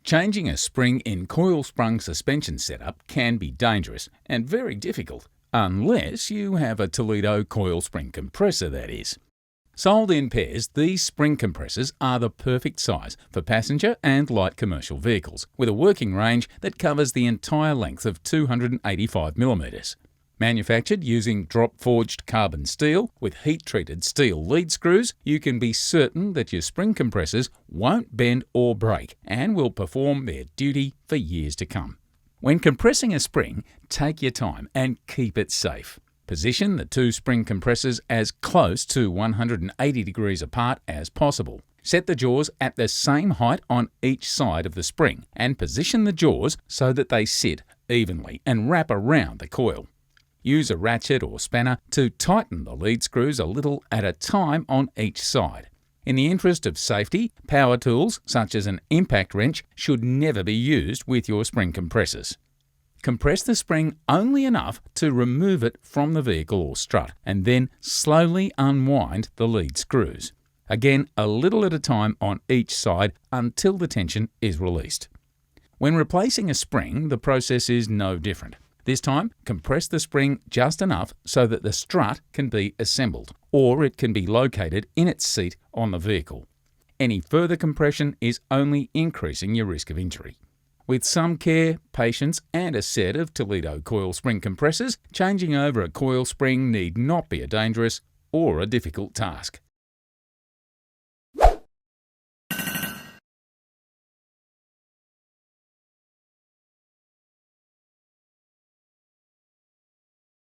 Changing a spring in coil-sprung suspension setup can be dangerous and very difficult, unless you have a Toledo coil spring compressor, that is. Sold in pairs, these spring compressors are the perfect size for passenger and light commercial vehicles, with a working range that covers the entire length of 285 millimetres. Manufactured using drop-forged carbon steel with heat-treated steel lead screws, you can be certain that your spring compressors won't bend or break and will perform their duty for years to come. When compressing a spring, take your time and keep it safe. Position the two spring compressors as close to 180 degrees apart as possible. Set the jaws at the same height on each side of the spring and position the jaws so that they sit evenly and wrap around the coil. Use a ratchet or spanner to tighten the lead screws a little at a time on each side. In the interest of safety, power tools such as an impact wrench should never be used with your spring compressors. Compress the spring only enough to remove it from the vehicle or strut, and then slowly unwind the lead screws. Again, a little at a time on each side until the tension is released. When replacing a spring, the process is no different. This time, compress the spring just enough so that the strut can be assembled, or it can be located in its seat on the vehicle. Any further compression is only increasing your risk of injury. With some care, patience, and a set of Toledo coil spring compressors, changing over a coil spring need not be a dangerous or a difficult task.